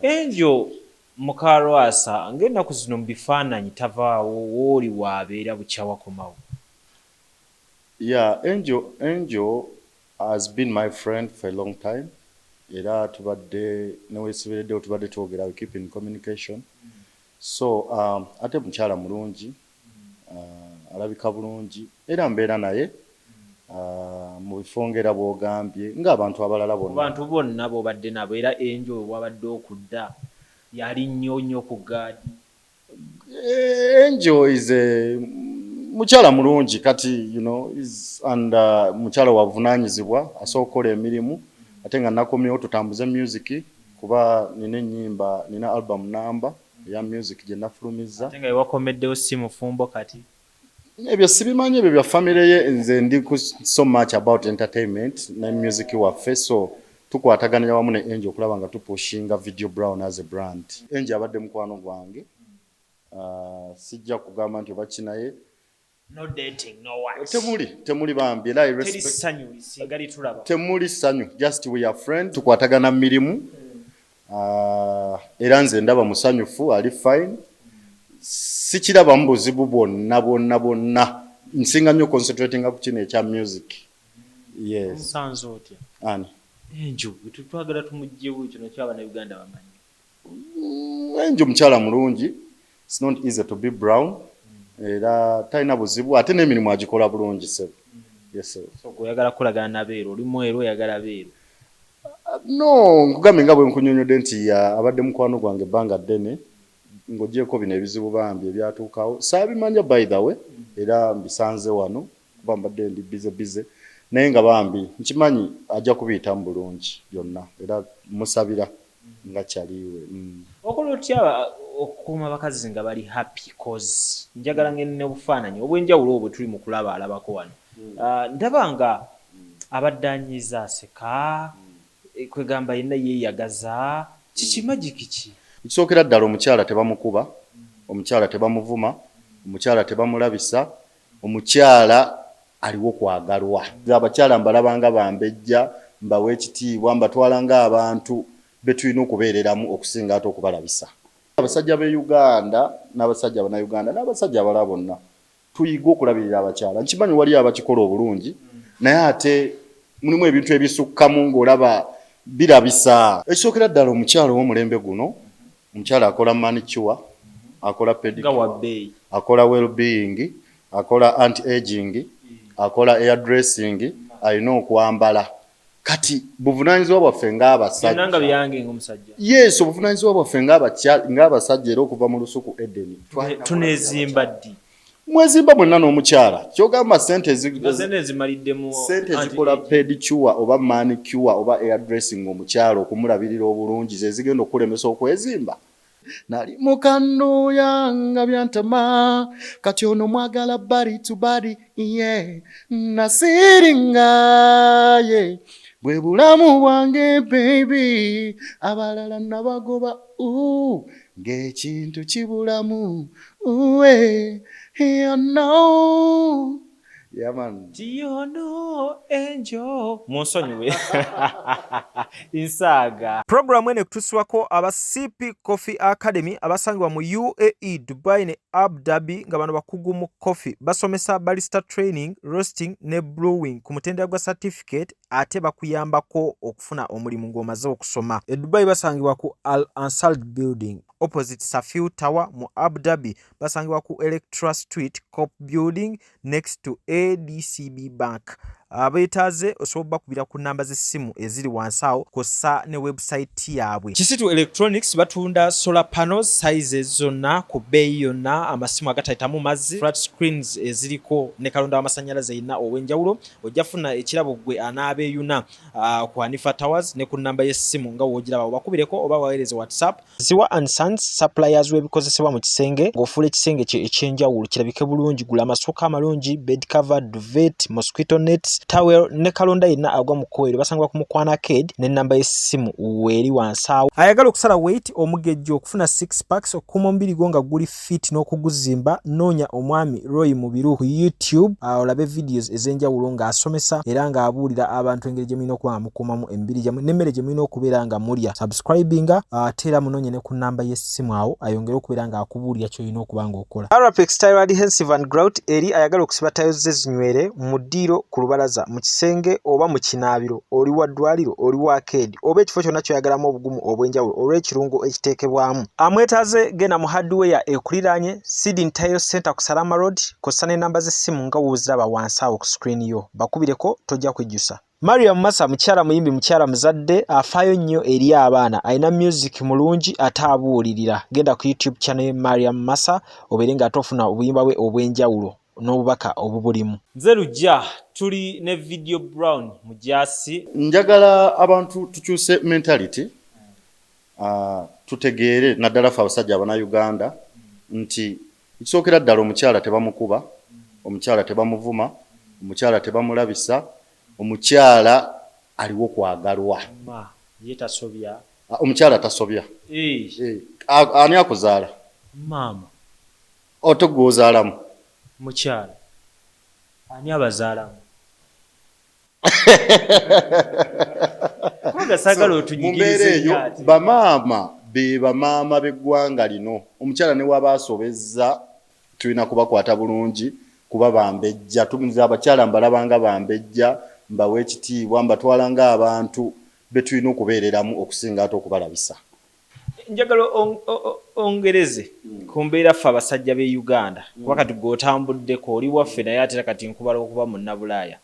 Enjo muka Lwasa ng'ennaku zino mu bifaananyi tavaawo wooli waabeera bukyawa komawo. Yeah, Angel has been my friend for a long time. Era tubadde neweesibiriddewo tubadde twogera, we keep in communication. So ate mukyala mulungi, alabika bulungi era mbeera naye mu bifo ng'era bw'ogambye ng'abantu abalala bonna. Abantu bonna b'obadde nabo era Enjo wabadde okudda yali nnyo ku gaadi. Angel is a mukyala mulungi kati is under mukyala wavunaanyizibwa asobola okukola emirimu ate nga nakomyewo tutambuze music kuba nina album namba eya music gye nafulumizza. Ate nga wakomeddewo si mufumbo kati. Ebyo sibimanyi, ebyo bya family ye, nze ndi so much about entertainment ne music waffe, so tukwataganira wamu ne Angel okulaba nga tupushinga Video Brown as a brand. Angel abadde mukwano gwange, sijja kugamba nti oba kinaye. No dating, no wives. Temuli bambi era respect. Essanyu lisingali tulaba. Temuli ssanyu, just we are friends. Tukwatagana mirimu. Era nze ndaba musanyufu, ali fine. Sikiraba mu buzibu bonna. Nsinga nnyo concentrating ku kino ekya music. Yes. Sanzo otya. Ani. Enjo twagala tumugyewo kino ky'abana Uganda bamanyi. Enjo mukyala mulungi. It's not easy to be brown. Era talina buzibu ate n'emirimu agikola bulungi sebo. Yes sir. So oyagala kulagana nabeero oli mweru oyagala beero. No, nkugambye nga bwe nkunyonyodde nti abadde mukwano gwange ebbanga ddene ng'ogyeko bino ebizibu bambi ebyatuukawo saabimanya by the way era mbisanze wano kuba mbadde ndi bize naye nga bambi nkimanyi ajja kubiyitamu bulungi byonna era musabira nga kyaliwe. Okola otya okukuuma abakazi nga bali happy cause njagala ngene obufaananyi obw'enjawulo obwo tuli mu kulaba alabako wano. Ndaba nga abaddanyiza aseka kwegamba yenna yeeyagaza kikimagiki ki? Ekisookera ddala omukyala tebamukuba, omukyala tebamuvuma, omukyala tebamulabisa, omukyala aliwo kwagalwa. Abakyala mbalaba nga bambejja, mbawa ekitiibwa, mbatwala ng'abantu be tulina okubeereramu okusinga ate okubalabisa. Abasajja b'e Uganda n'abasajja Bannayuganda n'abasajja abalala bonna tuyiga okulabirira abakyala. Nkimanyi wali abakikola obulungi naye ate mulimu ebintu ebisukkamu ng'olaba birabisa. Ekisookera ddala omukyala w'omulembe guno, omukyala akola manicure, akola pedicure, akola well-being, akola anti-aging, akola hairdressing, alina okwambala. Kati buvunaanyizibwa bwaffe ng'abasajja. Nanga byange ng'omusajja. Yes, obuvunaanyizibwa bwaffe ng'abasajja era okuva mu lusuku Edeni. Tuneezimba ddi. Mwezimba mwenna n'omukyala. Kyogamba ssente zimaliddemu ssente zikola pedicure oba manicure oba hairdressing omukyala okumulabirira obulungi ze zigenda okulemesa okwezimba. Nali mukanuya nga byantama kati ono mwagala body to body yeah nasiringa yeah bwe bulamu bwange baby abalala nabagoba ng'ekintu kibulamu you know. Yeah, man. Do you know Angel? Monsonyiwe. Insaga. Programu ene kutuswako aba CP Coffee Academy abasangibwa mu UAE, Dubai ne Abu Dhabi nga bano bakugu mu coffee. Basomesa barista training, roasting ne brewing ku mutendera gwa certificate ate bakuyambako okufuna omulimu ng'omaze okusoma. E Dubai basangibwa ku Al Ansal Building opposite Safiu Tower. Mu Abu Dhabi basangibwa ku Electra Street Cop Building next to ADCB Bank. Abeetaze osobola bakubira ku namba z'essimu eziri wansawo kosa ne website yaabwe. Kisitu Electronics batunda solar panels sizes zonna ku bbeeyi yonna, amasimu agatayitamu mazzi, flat screens eziriko ne kalonda w'amasannyalaze yina ow'enjawulo. Ojjafuna ekirabo gwe anaabeeyuna ku Hanifa Towers ne ku namba y'essimu nga woogiraba obakubireko oba baweereze WhatsApp. Ziwa and Sons suppliers w'ebikozesebwa mu kisenge ng'ofuula ekisenge kye ekyenjawulo kirabike bulungi. Gula amasooka amalungi, bed cover, duvet, mosquito nets, towel ne kalonda yenna agwa mu kkubo eryo basangibwa ku Mukwano Arcade n'ennamba y'essimu weeri wansi awo. Ayagala okusala weight omugejjo okufuna 6 packs okukuuma omubiri gwo nga guli fit n'okuguzimba, noonya omwami Roy Mubiru ku YouTube olabe videos ez'enjawulo ng'asomesa era ng'abuulira abantu engeri gye mulina okuba nga mukuumamu emibiri gyammwe n'emmere gye mulina okubeera nga mulya. Subscribinga ate era munoonye ne ku nnamba y'essimu awo ayongere okubeera ng'akubuulira ky'olina okuba ng'okola. Arapex Tire Adhesive and Grout eri ayagala okusiba tayo ze zinywere mu ddiiro, ku lubalaza, mu kisenge oba mu kinaabiro, oli wa ddwaliro, oli wa arcade oba ekifo kyonna ky'oyagalamu obugumu obw'enjawulo olw'ekirungo ekiteekebwamu. Amwetaaze genda mu hardware ekuliraanye Siding Tile Center ku Salama Road, kossa n'ennamba z'essimu nga wooziraba wansi awo ku screen yo. Bakubireko tojja kwejjusa. Mariam Massa mukyala muyimbi, mukyala muzadde, afaayo nnyo eri abaana, alina music mulungi ate abuulirira. Genda ku YouTube channel Mariam Massa obeere ng'ate ofuna obuyimba bwe obw'enjawulo n'obubaka obubulimu. Nze Lujja tuli ne Video Brown Mujaasi. Njagala abantu tukyuse mentality, tutegeere naddala ffe abasajja Abannayuganda nti ekisookera ddala omukyala tebamukuba, omukyala tebamuvuma, omukyala tebamulabisa, omukyala aliwo kwagalwa. Ye tasobya. Omukyala tasobya. Ani akuzaala? Maama. Oto gw'ozaalamu? Mukyala. Ani abazaalamu? Mumbeera eyo bamaama be bamaama b'eggwanga lino. Omukyala ne waba asobezza tulina kubakwata bulungi kuba bambejja. Tumiza abakyala mbalabanga bambejja, mbawe ekitiibwa, mbatwala ng'abantu be tulina okubeereramu okusinga ate okubalabisa. Njagala ongereze ku mbeera ffe abasajja b'e Uganda kuba kati gw'otambuddeko oli waffe naye ate kati nkubala okuba mu Nnabulaaya.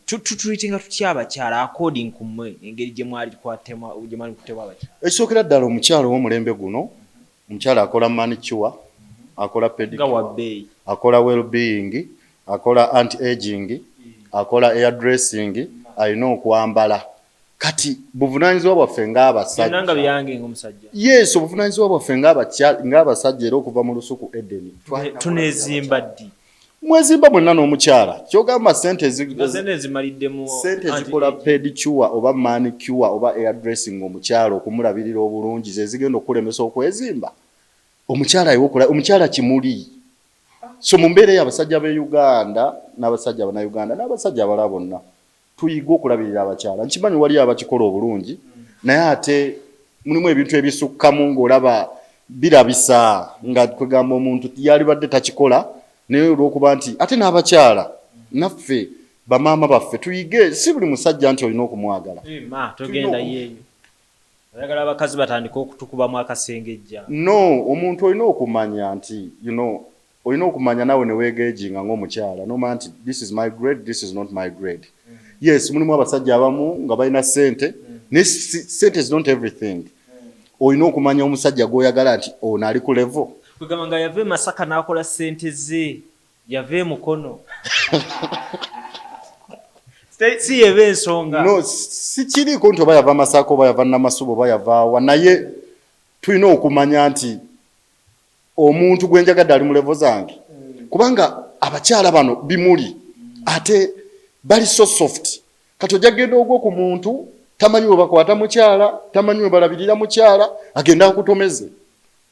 Tutulitinga tutya abakyala according ku mmwe engeri gye mwali kwatema gye mwali kutebwa abakyala? Ekisookera ddala omukyala w'omulembe guno, omukyala akola manicure, akola pedicure, akola well-being, akola anti-aging, akola hairdressing, alina okwambala. Kati buvunaanyizibwa bwaffe ng'abasajja. Nanga byange ng'omusajja. Yes, obuvunaanyizibwa bwaffe ng'abasajja era okuva mu lusuku Edeni. Tuneezimba ddi? Mwezimba mwenna n'omukyala. Kyogamba ssente zimaliddemu. Ssente zikola pedicure oba manicure oba hairdressing omukyala okumulabirira obulungi ze zigenda okulemesa okwezimba. Omukyala ayiwokola, omukyala kimuli. So mu mbeera y'abasajja b'e Uganda n'abasajja Abannayuganda n'abasajja abalala bonna tuyiga okulabirira abakyala. Nkimanyi wali abakikola obulungi naye ate mulimu ebintu ebisukkamu ng'olaba birabisa nga kwegamba omuntu yalibadde takikola naye olw'okuba nti ate n'abakyala naffe bamaama baffe tuyige, si buli musajja nti olina okumwagala. Togenda yeeyo. Oyagala abakazi batandika okutukubamu akasengejja. No, omuntu olina okumanya nti olina okumanya nawe ne weegejinga ng'omukyala. Nomanya nti this is my grade, this is not my grade. Yes, mulimu abasajja abamu nga balina ssente. Ne ssente is not everything. Olina okumanya omusajja gw'oyagala nti ono ali ku level. Kwegamba nga yave Masaka n'akola ssente ze, yave Mukono. Si yeva ensonga. No, si kiriiko nti oba yava Masaka oba yava Namasubo oba yava wa, naye tulina okumanya nti omuntu gwe njagadde ali mu level zange. Kubanga abakyala bano bimuli ate bali so soft. Kati ojja genda ogwo ku muntu tamanyi we bakwata mukyala, tamanyi we balabirira mukyala, agenda akutomeze.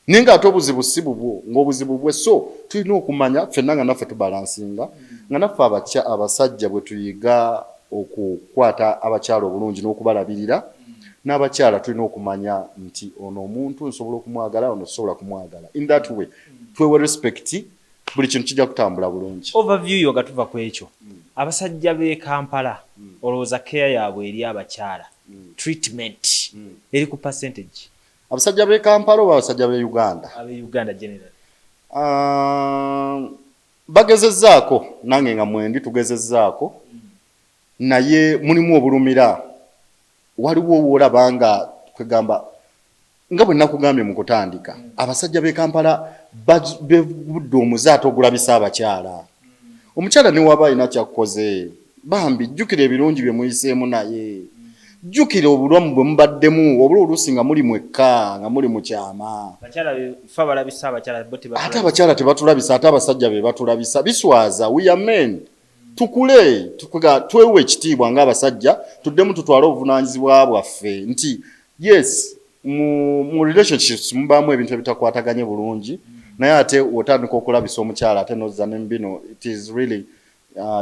Ninga ate obuzibu si bubwo, ng'obuzibu bwe. So tulina okumanya ffenna nga naffe tubalansinga nga naffe abasajja bwe tuyiga okukwata abakyala obulungi n'okubalabirira, n'abakyala tulina okumanya nti ono omuntu nsobola okumwagala, ono sobola kumwagala. In that way twewe respect, buli kintu kijja kutambula bulungi. Overview yo gatuva ku ekyo. Abasajja b'e Kampala olowooza care yaabwe eri abakyala, treatment eri ku percentage? Abasajja b'e Kampala oba abasajja b'e Uganda? Ab'e Uganda generally. Bagezezzaako, nange nga mwendi tugezezzaako, naye mulimu obulumira. Waliwo woolaba nga kwegamba nga bwe nakugambye mu kutandika, abasajja b'e Kampala bevudde omuzaate ogulabisa abakyala. Omukyala ne waba alina kyakkoze, bambi jjukira ebirungi bye muyiseemu naye. Jjukira obulamu bwe mubaddemu, obula oluusi nga muli mwekka, nga muli mu kyama. Ate abakyala tebatulabisa, ate abasajja be batulabisa. Biswaza, we are men. tukule twewe ekitiibwa ng'abasajja tuddemu tutwale obuvunaanyizibwa bwaffe nti yes mu relationships mubaamu ebintu ebitakwataganye bulungi naye ate otandika okulabisa omukyala ate nozza nembino it is really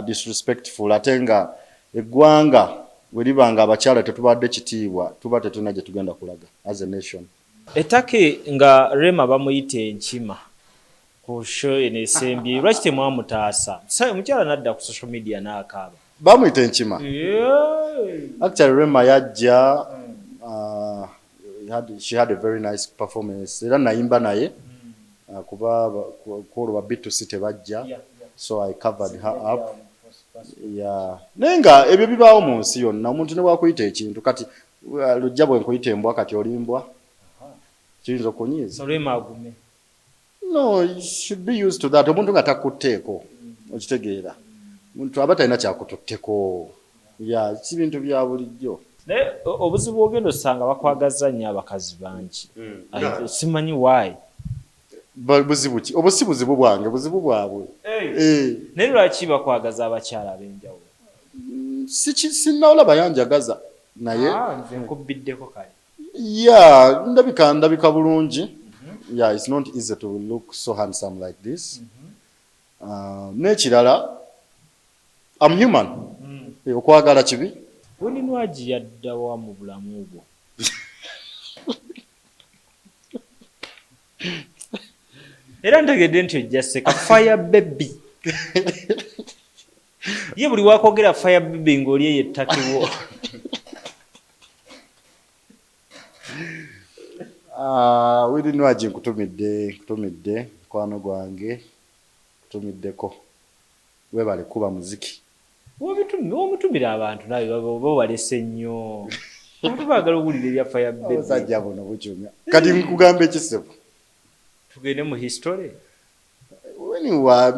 disrespectful ate nga eggwanga bwe liba nga abakyala tetubadde kitiibwa tuba tetulina gye tugenda kulaga as a nation. Ettake nga Rema bamuyita enkima ku show enesembye lwaki temwamutaasa omukyala nadda ku social media n'akaaba bamuyita enkima actually Rema yajja she had a very nice performance era nayimba naye kuba kwolwa B2C tebajja so I covered her up naye nga ebyo bibaawo mu nsi yonna omuntu ne bwakuyita ekintu kati lujja bwe nkuyita embwa kati olimbwa kiyinza okunyiiza no you should be used to that omuntu nga takutteeko okitegeera omuntu aba talina kyakututteko si bintu bya bulijjo. Naye obuzibu ogenda osanga bakwagaza nnyo abakazi bangi simanyi why buzibu ki obwo si buzibu bwange buzibu bwabwe naye lwaki bakwagaza abakyala ab'enjawulo sinnaolaba yanjagaza naye nze nkubbiddeko kale ndabika bulungi it's not easy to look so handsome like this n'ekirala I'm human okwagala kibi weninwagi yaddawa mu bulamu bwo era ntegedde nti ojja seka fire baby ye buli wakwogera fire baby ng'oli eyo ettakiwo weninwagi nkutumidde mukwano gwange nkutumiddeko webale kuba muziki womutumira abantu nawe baba balese nnyo abantu baagala owulira ebya fire baby osajja buno bukyumya kati nkugamba ekisebo tugende mu history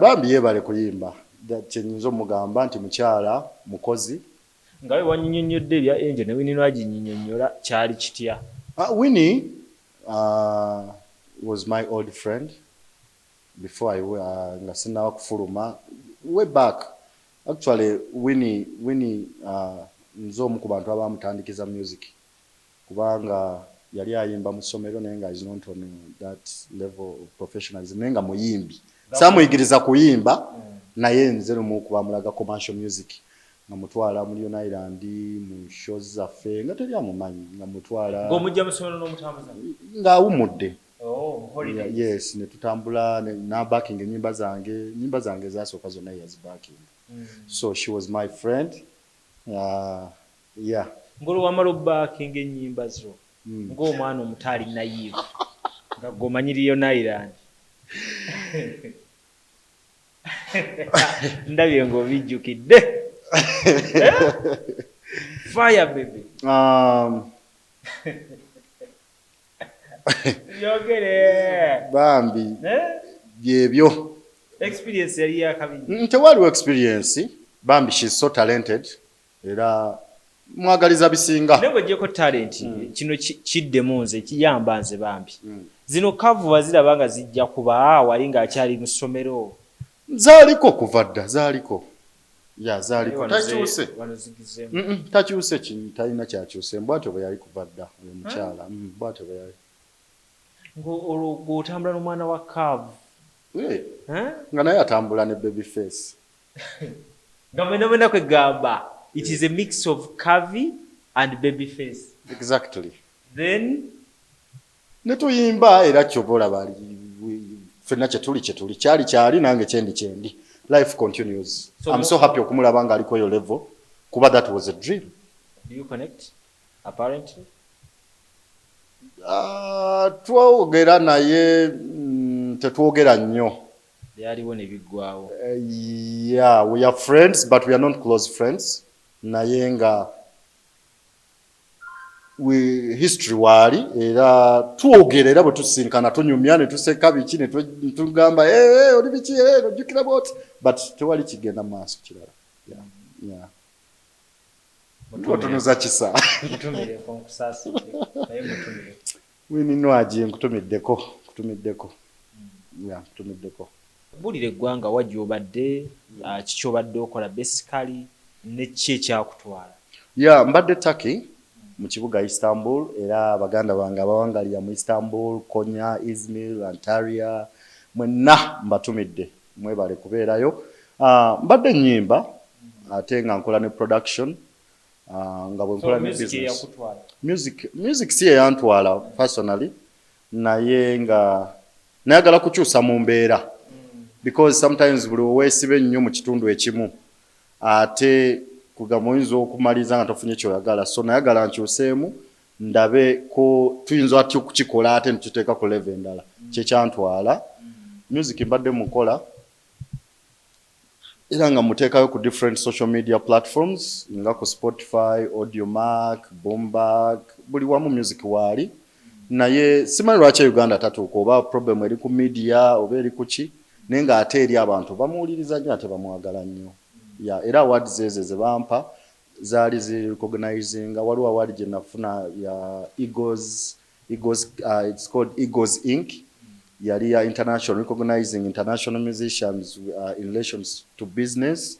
bambi yebale kuyimba kyenyinza omugamba nti mukyala mukozi nga we wanyinyonnyodde ebya enjo ne Winnie lwaginyinyonnyola kyali kitya Winnie was my old friend before nga sinnawa kufuluma way back actually Winnie nze omu ku bantu abamutandikiza music kubanga yali ayimba mu ssomero naye nga is not on that level of professionalism naye nga muyimbi saamuyigiriza kuyimba naye nze lumu kubamulaga commercial music nga mutwala mu Lyon Island mu shows zaffe nga teri amumanyi nga mutwala ng'omujja mu ssomero n'omutambuza ng'awummudde yes ne tutambula na backing enyimba zange zasooka zonna yazibacking so she was my friend ng'olwo wamala obbacking ennyimba zo ng'omwana omuto ali nayivu nga gwomanyi Lyon Island ndabye ng'obijjukidde fire baby yogere bambi byebyo experience yali yakabinyi tewaliwo experience bambi she's so talented era mwagaliza bisinga naye bw'oggyeko talent kino kiddemu nze kiyamba nze bambi zino kavuba ziraba nga zijja kuba wali ng'akyali mu ssomero zaaliko kuva dda zaaliko takyuse talina kyakyuse bwatyo bwe yali kuva dda oyo mukyala bwatyo bwe yali ng'otambula n'omwana wa kavu nga naye atambula ne baby face nga mwena kwegamba it is a mix of curvy and baby face exactly then netuyimba era kyoba olaba ffenna kyetuli kyali nange kyendi life continues so I'm so happy okumulaba nga aliko eyo level kuba that was a dream. Do you connect apparently? Twogera naye tetwogera nnyo. Yaliwo ne biggwawo. Yeah, we are friends but we are not close friends. Naye nga history wali era twogera era bwe tusinkana tunyumya ne tuseka biki ne tugamba oli biki ojjukira bwoti but tewali kigenda maaso kirala. Yeah. Otunuza kisa. Mutumire konkusasi naye mutumire. Winnie nwaji nkutumiddeko. Yeah, nkutumiddeko. bulire eggwanga wajja obadde kiki obadde okola basically ne ki ekyakutwala? Mbadde Turkey mu kibuga Istanbul, era baganda bange abawangalira mu Istanbul, Konya, Izmir, Antalya, mwenna mbatumidde mwebale kubeerayo. Mbadde nnyimba ate nga nkola ne production nga bwe nkola ne business. Music si eyantwala personally, naye nga nayagala kukyusa mu mbeera because sometimes buli weesibe nnyo mu kitundu ekimu ate kugamba oyinza okumaliza nga tofunye kyoyagala, so nayagala nkyuseemu ndabe ko tuyinza atya okukikola ate netuteeka ku level endala. Kyekyantwala music mbadde mukola era nga muteekayo ku different social media platforms nga ku Spotify, Audiomack, Boomback, buli wamu music waali, naye simanyi lwaki Uganda tatuuka, oba problem eri ku media oba eri kuki, naye nga ate eri abantu bamuwuliriza nnyo ate bamwagala nnyo. Era awards ezo ze bampa zaali zi recognizing. Waliwo award gye nafuna ya it's called Eagles Inc. Yali ya international, recognizing international musicians in relations to business.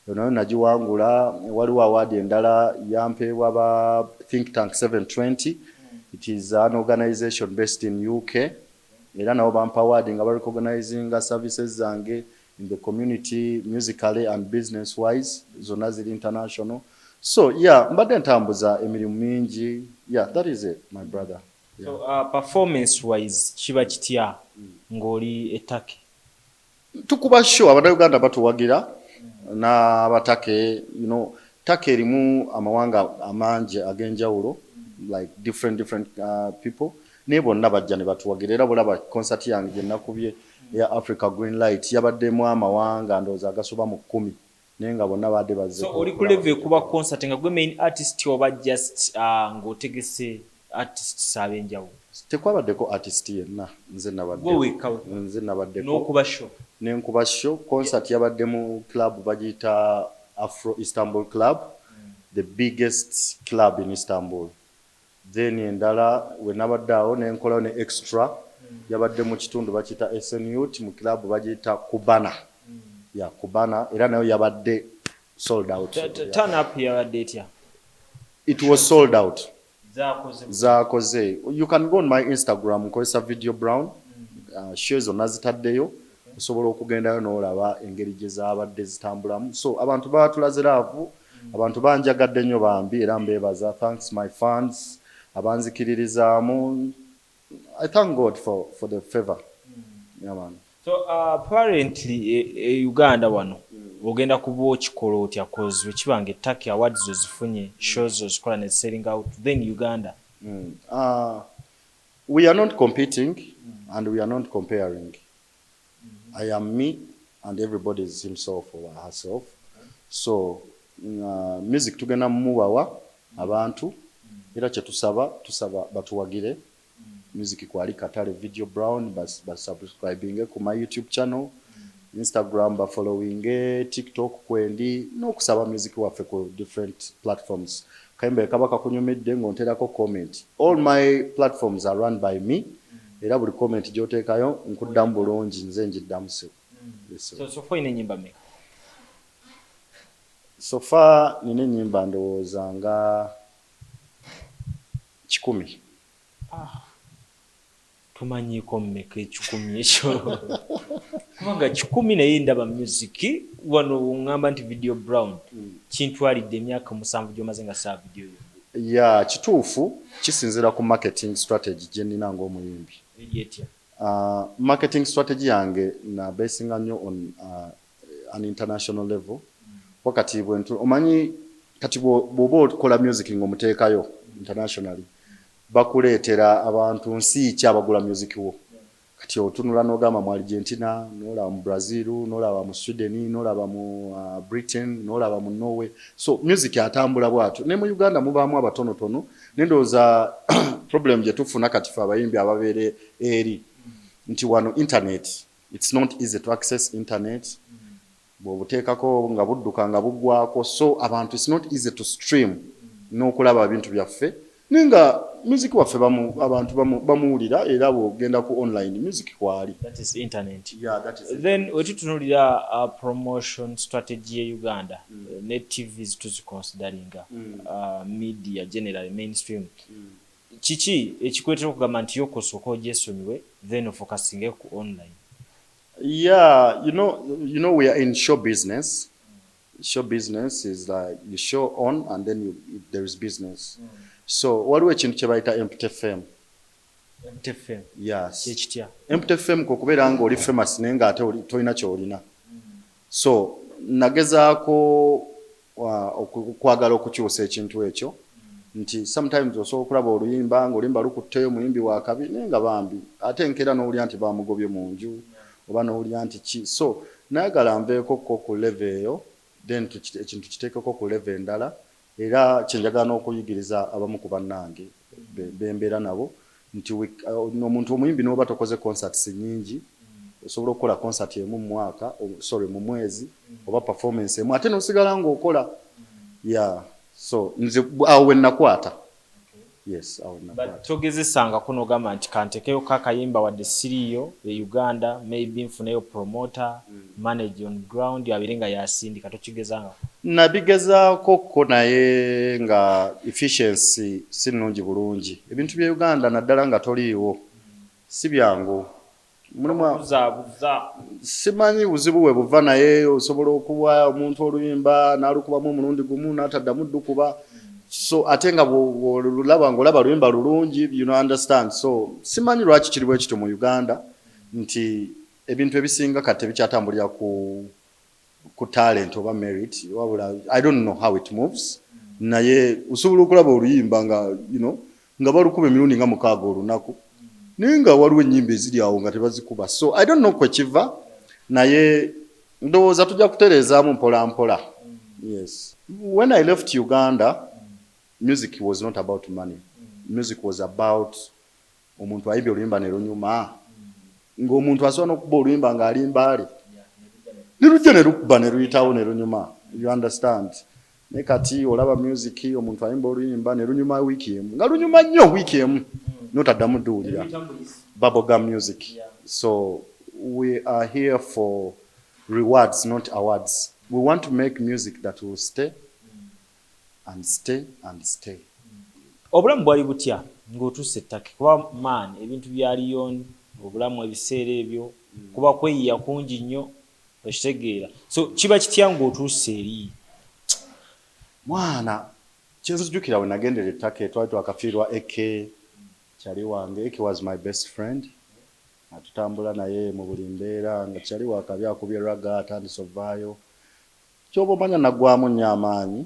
Yonayo nagiwangula. Waliwo award endala yampeebwa ba Think Tank 720. It is an organization based in UK. Era nabo bampa award nga ba recognizing services zange in the community, musically and business wise, zonna ziri international. So mbadde ntambuza emirimu mingi. That is it, my brother. So performance wise kiba kitya ng'oli etake? Tukuba show Abannayuganda batuwagira n'abatake, Take erimu amawanga amangi ag'enjawulo, like different people, naye bonna bajja ne batuwagira. Era bulaba concert yange gye nakubye ya Africa Green Light yabaddemu amawanga ndowooza agasoba mu 10, naye nga bonna badde bazze. So oli ku level kuba concert nga gwe main artist oba just ng'otegese artists ab'enjawulo? Tekwabaddeko artist yenna, nze nabaddeko n'okuba show. Nenkuba show. Concert yabadde mu club bagiyita Afro Istanbul Club, the biggest club in Istanbul. Then endala we nabadde awo nenkolawo ne extra yabadde mu kitundu bakiyita Essanyu mu club bagiyita Kubana. Kubana, era nayo yabadde sold out. Turn up yabadde etya? It was sold out. Zakoze. You can go on my Instagram, nkozesa Video Brown. Shows zonna zitaddeyo. Osobola okugendayo n'olaba engeri gye zaabadde zitambulamu. So abantu baatulaze laavu, abantu banjagadde nnyo bambi era mbeebaza. Thanks my fans abanzikiririzaamu. I thank God for the favor. Man. So apparently Uganda wano ogenda kuba okikola otya cause wekibanga ettaka awards ozifunye, shows ozikola ne selling out, then Uganda. We are not competing and we are not comparing. I am me and everybody is himself or herself. So music tugenda muwawa abantu era kye tusaba batuwagire. Music kwali Katale Video Brown bas subscribing ku my YouTube channel, Instagram ba following, TikTok kwendi n'okusaba music waffe ku different platforms. Kayimbe kabaka kunyumidde ngonterako comment. All my platforms are run by me. Era buli comment gy'oteekayo nkuddamu bulungi nze njiddamu se. So far ine nyimba meka? So far nine nyimba ndowooza nga 10. Tumanyiiko mmeka 10 ekyo? Kubanga 10 naye ndaba music wano ngamba nti Video Brown kintwalidde emyaka 7 gy'omaze nga saa video yo. Kituufu kisinziira ku marketing strategy gye nnina ng'omuyimbi. Marketing strategy yange na basinga nnyo on an international level. Wakati omanyi kati bw'oba okola music ng'omuteekayo internationally, bakuleetera abantu nsi ki abagula music wo. Kati otunula n'ogamba mu Argentina, n'olaba mu Brazil, n'olaba mu Sweden, n'olaba mu Britain, n'olaba mu Norway. So music atambula bw'atyo. Ne mu Uganda mubaamu abatonotono. Nendowooza problem gye tufuna kati ffe abayimbi ababeere eri nti wano internet, it's not easy to access internet. Bw'obuteekako nga budduka nga buggwako, so abantu it's not easy to stream n'okulaba bintu byaffe. ninga music waffe abantu bamuwulira era bw'ogenda ku online music kwali. That is internet. Yeah, that is Then wetutunulira promotion strategy ye Uganda ne TVs tuziconsidering media generally mainstream. Kiki ekikwetera okugamba nti yokosooka ogyesonyiwe then focusing ku online? Yeah, you know we are in show business. Show business is like you show on and then there is business. So waliwo ekintu kye bayita empty fame. Empty fame. Yes. Kyekitya. Empty fame kwe kubeera nga oli famous naye nga ate tolina ky'olina. So nagezaako okwagala okukyusa ekintu ekyo nti sometimes osobola okulaba oluyimba ng'oluyimba lukutteyo muyimbi wa kabi naye nga bambi ate enkeera n'owulira nti bamugobye mu nju oba n'owulira nti ki. So nayagala nveeko ku level eyo then ekintu kiteekeko ku level endala era kyenjagala n'okuyigiriza abamu ku bannange bembeera nabo nti omuntu omuyimbi n'oba tokoze concerts nnyingi osobola okukola concert emu mu mwaka mu mwezi oba performance emu ate n'osigala ng'okola. Yeah, so nze awo we nakwata. Yes, awo nakwata. But togezesanga kuno gamba nti kantekeyo kakayimba wadde siriyo e Uganda maybe nfuneyo promoter manage on ground yabirenga yasindika tokigezanga. Nabigezaako ko naye nga efficiency si nnungi bulungi. Ebintu bya Uganda naddala nga toliiwo si byangu. Simanyi buzibu we buva naye osobola okuwa omuntu oluyimba n'alukubamu omulundi gumu n'ataddamu ddukuba. So ate nga ng'olaba luyimba lulungi, you know, understand. So simanyi lwaki kiri bwe kityo mu Uganda nti ebintu ebisinga kati tebikyatambulira ku talent oba merit. I don't know how it moves. Naye osobola okulaba oluyimba nga, you know, nga balukuba emirundi nga 6 olunaku. Ninga waliwo ennyimba eziri awo nga tebazikuba. So I don't know kwe kiva naye ndowooza tujja kutereezaamu mpola mpola. Yes. When I left Uganda, music was not about money. Music was about omuntu ayimbye oluyimba ne lunyuma. Ng'omuntu asobola n'okuba oluyimba ng'ali mbaali. Ne lujja ne lukuba ne luyitawo ne lunyuma. You understand? Ne kati olaba music omuntu ayimba oluyimba ne lunyuma wiiki emu. Nga lunyuma nnyo wiiki emu. Notaddamu dduwulira. Bubblegum music. So we are here for rewards, not awards. We want to make music that will stay and stay and stay. Obulamu bwali butya ng'otuuse ettaka kuba man ebintu byaliyo obulamu ebiseera ebyo kuba kweyiya kungi nnyo okitegeera. So kiba kitya ng'otuuse eri? Mwana kyenzijjukira we nagendera ettaka twali twakafiirwa Eke kyali wange. Eke was my best friend. Atutambula naye mu buli mbeera nga kyali wakabi akubye raga atandise ovaayo. Kyoba omanya naggwamu nnyo amaanyi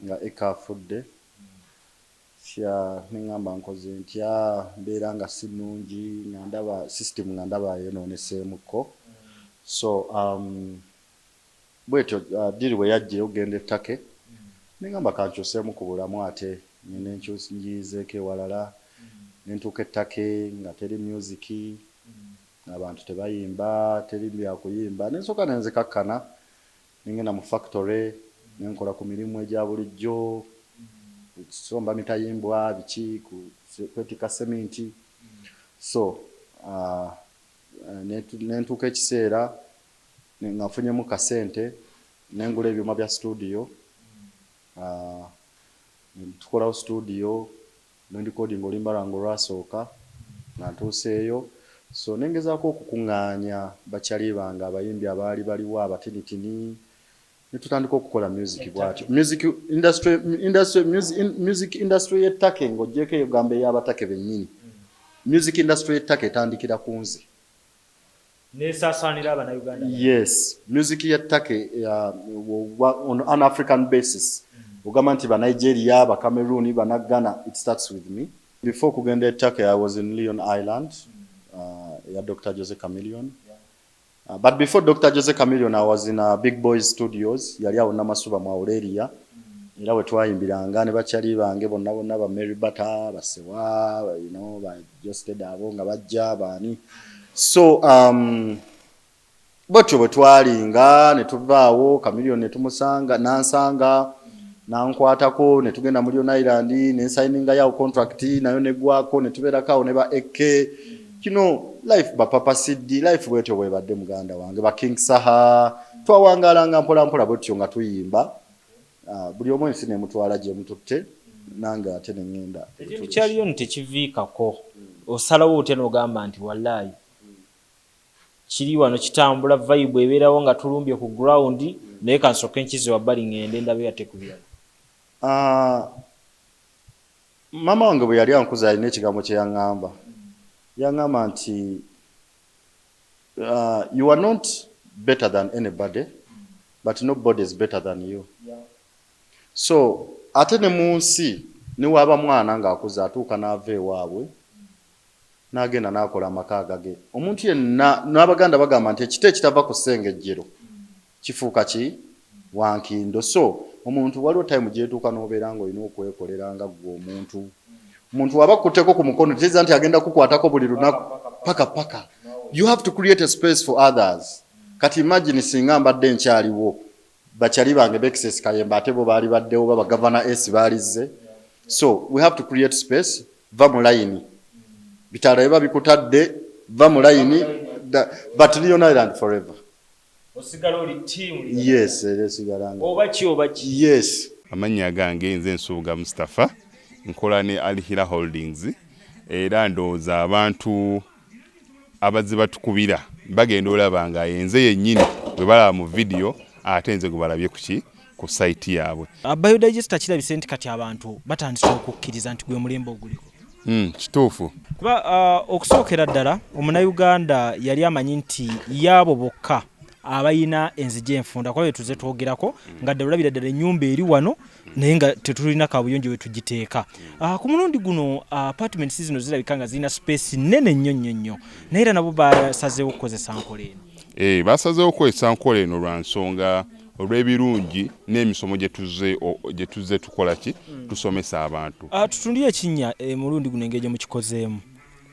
nga Eke afudde. Nengamba nkoze ntya mbeera nga si nnungi nga ndaba system nga ndaba yonooneseemuko. So bwetyo diri we yajja ogenda ettake nengamba kankyuseemu ku bulamu ate nyine njiizeeko ewalala nentuuka ettake nga teri music abantu tebayimba teri byakuyimba nensooka nenzikakkana nengenda mu factory nenkola ku mirimu egya bulijjo kusomba mitayimbwa biki kwetika sementi. So nentuuka ekiseera nga nfunyemu kasente nengula ebyuma bya studio tukolawo studio nendicoding oluyimba lwange olwasooka nga ntuuseeyo. So nengezaako okukuŋŋaanya bakyali bange abayimbi abaali baliwo abatinitini netutandika okukola music bwatyo. Music industry y'ettake ng'oggyeko egamba ey'abatake bennyini. Music industry y'ettake etandikira ku nze. Nesaasaanira Abannayuganda. Yes, music y'ettake on an African basis. Ogamba nti ba Nigeria, ba Cameroon, ba Ghana, it starts with me. Before kugenda ettake I was in Leon Island. Yeah, Dr. Jose Chameleon. But before Dr. Jose Chameleon, I was in Big Boys Studios. Yali awo Namasuba mu Aurelia. Era we twayimbiranga ne bakyali bange bonna ba Mary Bata, basewa, you know, ba Josted abo nga bajja baani. So bwetyo bwe twalinga ne tuvaawo Chameleon ne tumusanga nansanga nankwatako ne tugenda mu Lyon Island ne signinga yawo contract nayo negwako ne tubeerako ne ba eke kino life ba papa Siddi life bwetyo bwe badde muganda wange ba King Saha twawangalanga mpola mpola bwetyo nga tuyimba buli omu ensi ne mutwala gye mututte nange ate ne ngenda ekintu kya Lyon tekiviikako osalawo otya n'ogamba nti wallahi kiri wano kitambula vibe ebeerawo nga tulumbye ku ground naye kansooka enkizi wabbali ngende ndabe ate kubyala mama wange bwe yali ankuza alina ekigambo kye yaŋŋamba nti you are not better than anybody but nobody is better than you. So ate ne mu nsi ne waba mwana ng'akuza atuuka n'ava ewaabwe n'agenda n'akola amaka agage omuntu yenna n'abaganda bagamba nti ekita ekitava ku ssengejjero kifuuka ki wankindo. So omuntu waliwo time gyetuuka n'obeera ng'olina okwekolera nga gwe omuntu waba kutteko ku mukono tegeeza nti agenda kukwatako buli lunaku paka. You have to create a space for others. Kati imagine singa mbadde nkyaliwo bakyali bange Bexes Kayemba ate bo baali baddewo baba Governor S baalizze. So we have to create space. Va mu line bitala eba bikutadde va mu line but Lyon Island forever. Osigala oli team. Yes, esigalanga. Obachi. Yes. Amanya gange nze Nsuuga Mustafa nkola ne Alihira Holdings era ndooza abantu abazze batukubira bagenda olaba nga yenze yennyini bwe balaba mu video ate nze gwe balabye ku site yaabwe. Biodigester kirabise nti kati abantu batandise okukkiriza nti gwe mulembe oguliko. Kituufu. Kuba okusookera ddala omunnayuganda yali amanyi nti yaabo bokka abayina enzigi enfunda kwa tuze twogerako nga ddala olabira ddala ennyumba eri wano naye nga tetulina kabuyonjo we tugiteeka. Ku mulundi guno apartments zino zirabika nga zirina space nnene nnyo naye era nabo basazeewo okukozesa nkola eno. Basazeewo okukozesa nkola eno lwa nsonga olw'ebirungi n'emisomo gye tuzze tukola ki tusomesa abantu. Tutundire ekinnya mulundi guno engeri gye mukikozeemu.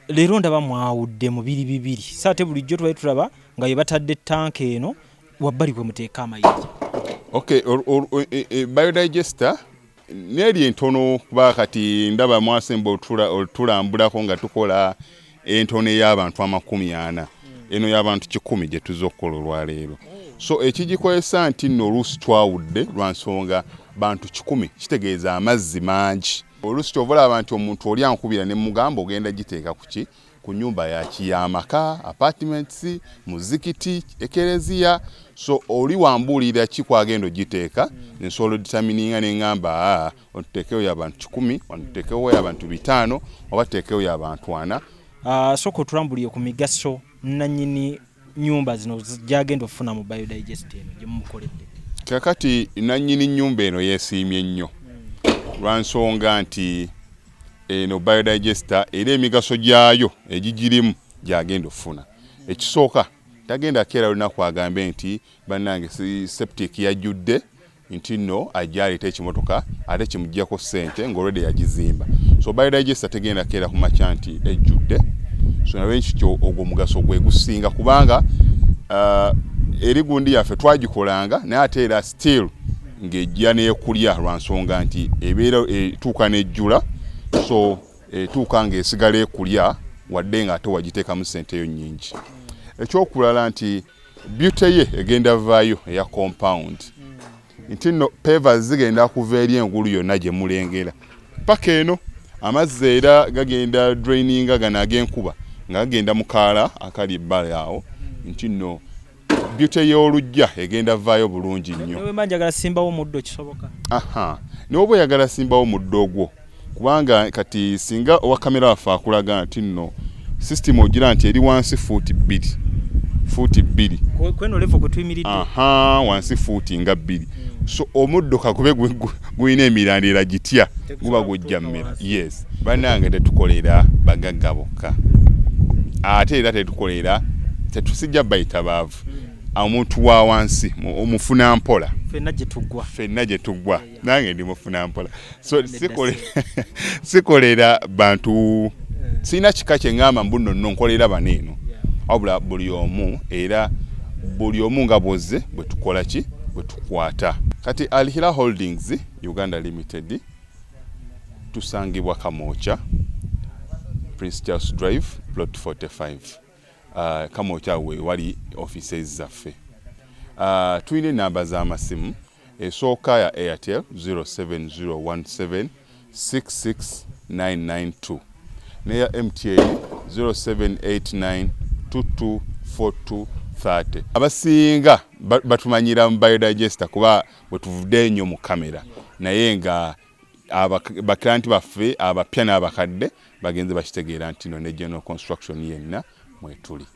Leero ndaba mwawudde mu bibiri so ate bulijjo tubaye tulaba nga ye batadde tanka eno wabbali kwe muteeka amayinja. Okay, biodigester neri entono kuba kati ndaba mwasemba otulambulako nga tukola entono ey'abantu 40 eno y'abantu 100 gye tuzza okukola olwaleero. So ekigikozesa nti nno oluusi twawudde lwa nsonga bantu 100 kitegeeza amazzi mangi. Oluusi ky'ovalaba nti omuntu oli ankubira ne mugamba ogenda giteeka ku nyumba y'amaka, apartments, muzikiti, ekereziya. So oli wambuulira ki kwagenda ogiteeka nsobola determininga ne ngamba otuteekewo y'abantu 10 otuteekewo y'abantu 5 oba tuteekewo y'abantu 4. Soko otulambuliye ku migaso nannyini nyumba zino gyagenda ofuna mu biodigester eno gye mumukoledde. Kakati nannyini nyumba eno yeesiimye nnyo lwa nsonga nti eno biodigester era emigaso gyayo egigirimu gyagenda ofuna. Ekisooka tagenda keera olunaku agambe nti bannange septic yajjudde nti nno ajja aleeta ekimotoka ate kimuggyako ssente ng'olwedde yagizimba. So biodigester tegenda keera ku makya nti ejjudde. So nawe nkityo ogwo mugaso gwe gusinga kubanga eri gundi yaffe twagikolanga naye ate era still ng'ejja n'ekulya lwa nsonga nti ebeera etuuka n'ejjula so etuuka ng'esigala ekulya wadde nga ate wagiteekamu ssenteyo nnyingi. Ekyokulala nti beauty ye egenda vaayo eya compound nti nno pavers zigenda kuva eri engulu yonna gye mulengera paka eno amazzi era gagenda draininga gano ag'enkuba nga gagenda mu kaala akali ebbali awo nti nno beauty y'olujja egenda vaayo bulungi nnyo. Newe manjagala simbawo muddo kisoboka. N'oba oyagala simbawo muddo ogwo kubanga kati singa owa kamera waffe akulaga nti nno system ogira nti eri wansi fuuti 2 kweno level kwe tuyimiridde wansi fuuti nga 2. So omuddo kakube guyina emirandira gitya guba gujja mmera. Yes, bannange tetukolera bagagga bokka ate era tetusijja bayita baavu omuntu wa wansi omufuna mpola ffenna gye tuggwa nange ndi mufuna mpola. So sikolera bantu sina kika kye ngamba mbu nno nkolera baneeno wabula buli omu nga bwozze bwe tukola ki bwe tukwata. kati Alihira Holdings Uganda Limited tusangibwa Kamoocha Prince Charles Drive plot 45 Kamoocha we wali offices zaffe. Tuyine namba z'amasimu esooka ya Airtel 07017 66992 neya MTN 0789 224230. Abasinga batumanyira mu biodigester kuba bwe tuvudde nnyo mu kamera naye nga baklanti baffe abapya n'abakadde bagenze bakitegeera nti no ne general construction yenna mwetuli.